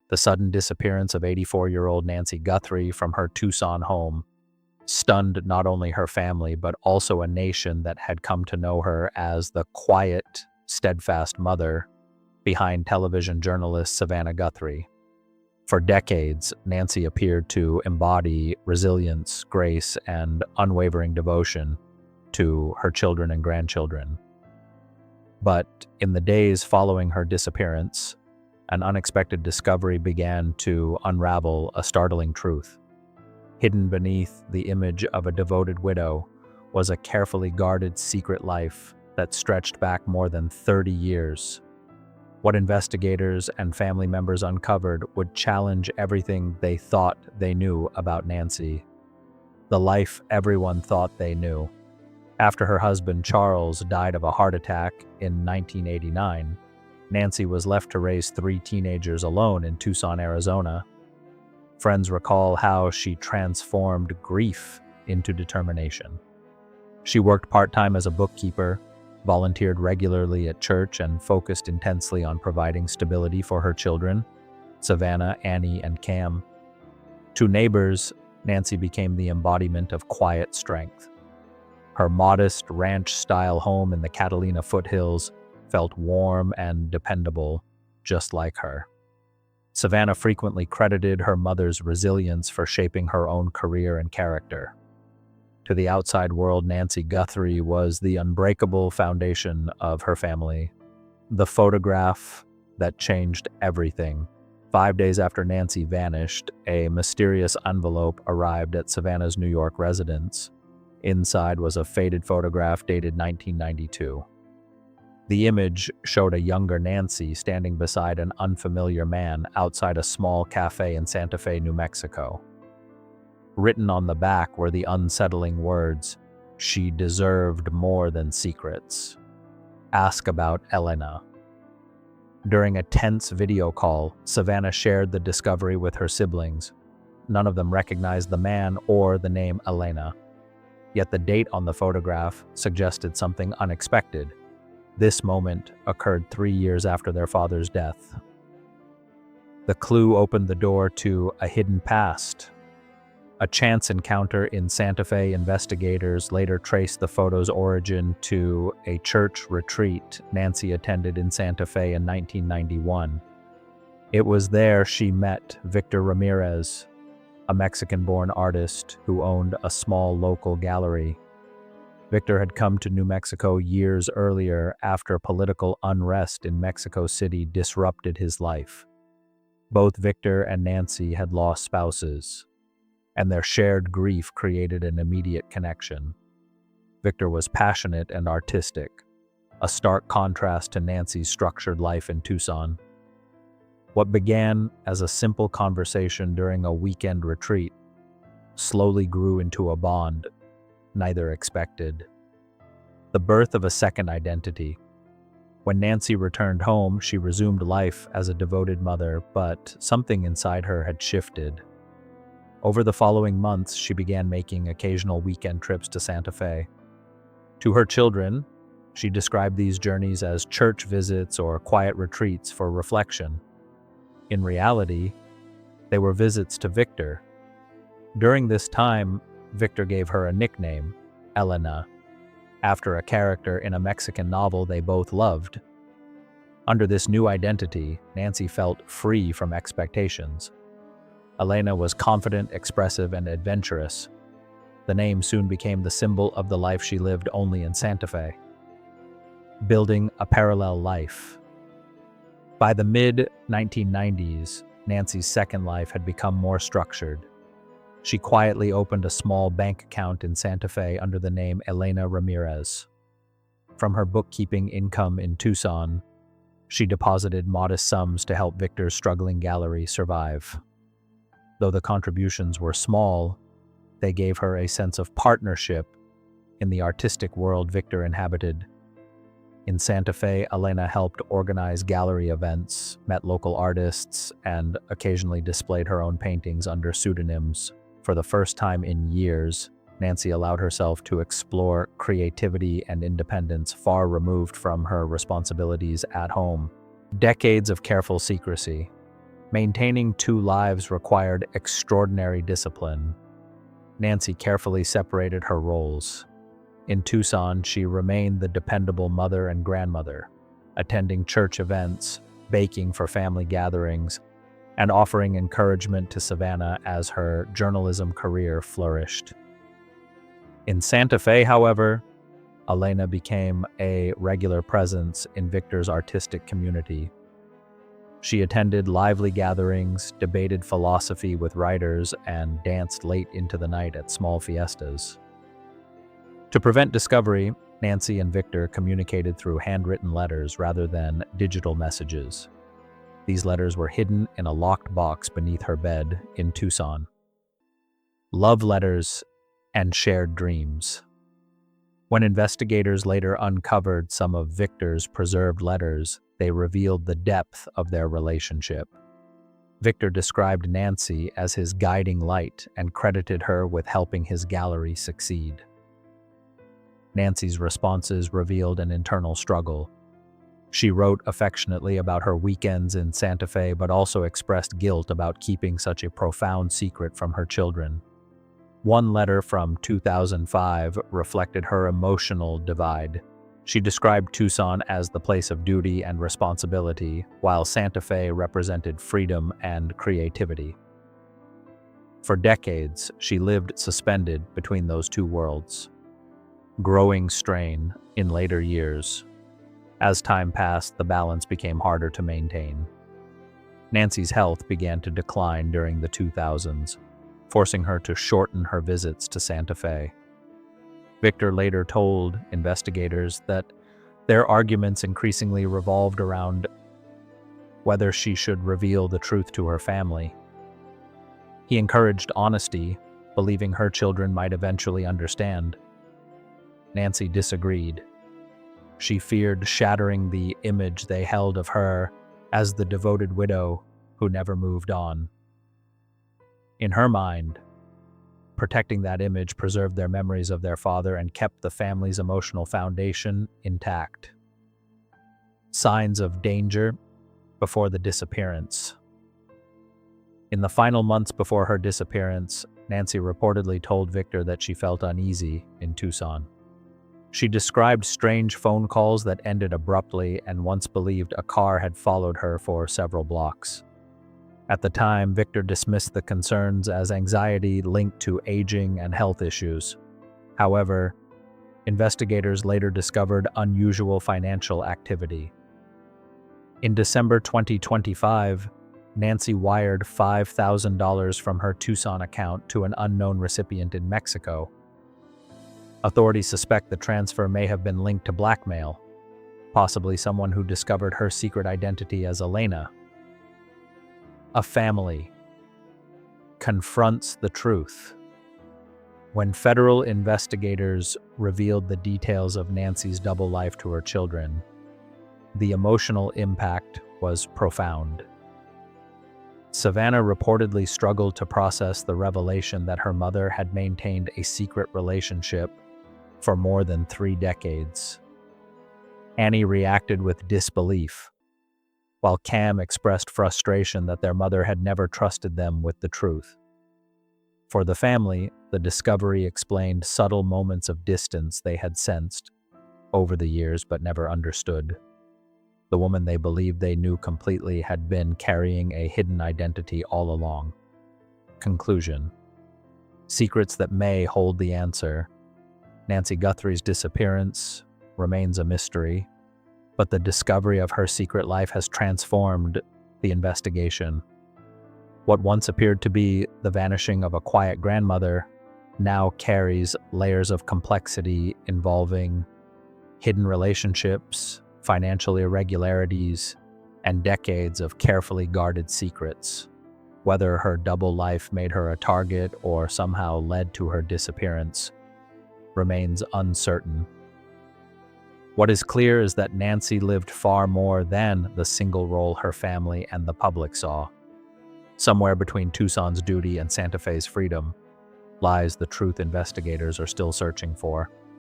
The sudden disappearance of 84-year-old Nancy Guthrie from her Tucson home stunned not only her family, but also a nation that had come to know her as the quiet, steadfast mother behind television journalist Savannah Guthrie. For decades, Nancy appeared to embody resilience, grace, and unwavering devotion to her children and grandchildren. But in the days following her disappearance, an unexpected discovery began to unravel a startling truth. Hidden beneath the image of a devoted widow was a carefully guarded secret life that stretched back more than 30 years. What investigators and family members uncovered would challenge everything they thought they knew about Nancy, the life everyone thought they knew. After her husband Charles died of a heart attack in 1989, Nancy was left to raise 3 teenagers alone in Tucson, Arizona. Friends recall how she transformed grief into determination. She worked part-time as a bookkeeper, volunteered regularly at church, and focused intensely on providing stability for her children, Savannah, Annie, and Cam. To neighbors, Nancy became the embodiment of quiet strength. Her modest ranch-style home in the Catalina foothills felt warm and dependable, just like her. Savannah frequently credited her mother's resilience for shaping her own career and character. To the outside world, Nancy Guthrie was the unbreakable foundation of her family, the photograph that changed everything. 5 days after Nancy vanished, a mysterious envelope arrived at Savannah's New York residence. Inside was a faded photograph dated 1992. The image showed a younger Nancy standing beside an unfamiliar man outside a small cafe in Santa Fe, New Mexico. Written on the back were the unsettling words, "She deserved more than secrets. Ask about Elena." During a tense video call, Savannah shared the discovery with her siblings. None of them recognized the man or the name Elena. Yet the date on the photograph suggested something unexpected. This moment occurred 3 years after their father's death. The clue opened the door to a hidden past. A chance encounter in Santa Fe. Investigators later traced the photo's origin to a church retreat Nancy attended in Santa Fe in 1991. It was there she met Victor Ramirez, a Mexican-born artist who owned a small local gallery. Victor had come to New Mexico years earlier after political unrest in Mexico City disrupted his life. Both Victor and Nancy had lost spouses, and their shared grief created an immediate connection. Victor was passionate and artistic, a stark contrast to Nancy's structured life in Tucson. What began as a simple conversation during a weekend retreat slowly grew into a bond neither expected. The birth of a second identity. When Nancy returned home, she resumed life as a devoted mother, but something inside her had shifted. Over the following months, she began making occasional weekend trips to Santa Fe. To her children, she described these journeys as church visits or quiet retreats for reflection. In reality, they were visits to Victor. During this time, Victor gave her a nickname, Elena, after a character in a Mexican novel they both loved. Under this new identity, Nancy felt free from expectations. Elena was confident, expressive, and adventurous. The name soon became the symbol of the life she lived only in Santa Fe. Building a parallel life. By the mid-1990s, Nancy's second life had become more structured. She quietly opened a small bank account in Santa Fe under the name Elena Ramirez. From her bookkeeping income in Tucson, she deposited modest sums to help Victor's struggling gallery survive. Though the contributions were small, they gave her a sense of partnership in the artistic world Victor inhabited. In Santa Fe, Elena helped organize gallery events, met local artists, and occasionally displayed her own paintings under pseudonyms. For the first time in years, Nancy allowed herself to explore creativity and independence far removed from her responsibilities at home. Decades of careful secrecy. Maintaining two lives required extraordinary discipline. Nancy carefully separated her roles. In Tucson, she remained the dependable mother and grandmother, attending church events, baking for family gatherings, and offering encouragement to Savannah as her journalism career flourished. In Santa Fe, however, Elena became a regular presence in Victor's artistic community. She attended lively gatherings, debated philosophy with writers, and danced late into the night at small fiestas. To prevent discovery, Nancy and Victor communicated through handwritten letters rather than digital messages. These letters were hidden in a locked box beneath her bed in Tucson. Love letters and shared dreams. When investigators later uncovered some of Victor's preserved letters, they revealed the depth of their relationship. Victor described Nancy as his guiding light and credited her with helping his gallery succeed. Nancy's responses revealed an internal struggle. She wrote affectionately about her weekends in Santa Fe, but also expressed guilt about keeping such a profound secret from her children. One letter from 2005 reflected her emotional divide. She described Tucson as the place of duty and responsibility, while Santa Fe represented freedom and creativity. For decades, she lived suspended between those two worlds. Growing strain in later years. As time passed, the balance became harder to maintain. Nancy's health began to decline during the 2000s, forcing her to shorten her visits to Santa Fe. Victor later told investigators that their arguments increasingly revolved around whether she should reveal the truth to her family. He encouraged honesty, believing her children might eventually understand. Nancy disagreed. She feared shattering the image they held of her as the devoted widow who never moved on. In her mind, protecting that image preserved their memories of their father and kept the family's emotional foundation intact. Signs of danger before the disappearance. In the final months before her disappearance, Nancy reportedly told Victor that she felt uneasy in Tucson. She described strange phone calls that ended abruptly and once believed a car had followed her for several blocks. At the time, Victor dismissed the concerns as anxiety linked to aging and health issues. However, investigators later discovered unusual financial activity. In December 2025, Nancy wired $5,000 from her Tucson account to an unknown recipient in Mexico. Authorities suspect the transfer may have been linked to blackmail, possibly someone who discovered her secret identity as Elena. A family confronts the truth. When federal investigators revealed the details of Nancy's double life to her children, the emotional impact was profound. Savannah reportedly struggled to process the revelation that her mother had maintained a secret relationship for more than 3 decades. Annie reacted with disbelief, while Cam expressed frustration that their mother had never trusted them with the truth. For the family, the discovery explained subtle moments of distance they had sensed over the years but never understood. The woman they believed they knew completely had been carrying a hidden identity all along. Conclusion: secrets that may hold the answer. Nancy Guthrie's disappearance remains a mystery, but the discovery of her secret life has transformed the investigation. What once appeared to be the vanishing of a quiet grandmother now carries layers of complexity involving hidden relationships, financial irregularities, and decades of carefully guarded secrets. Whether her double life made her a target or somehow led to her disappearance remains uncertain. What is clear is that Nancy lived far more than the single role her family and the public saw. Somewhere between Tucson's duty and Santa Fe's freedom lies the truth investigators are still searching for.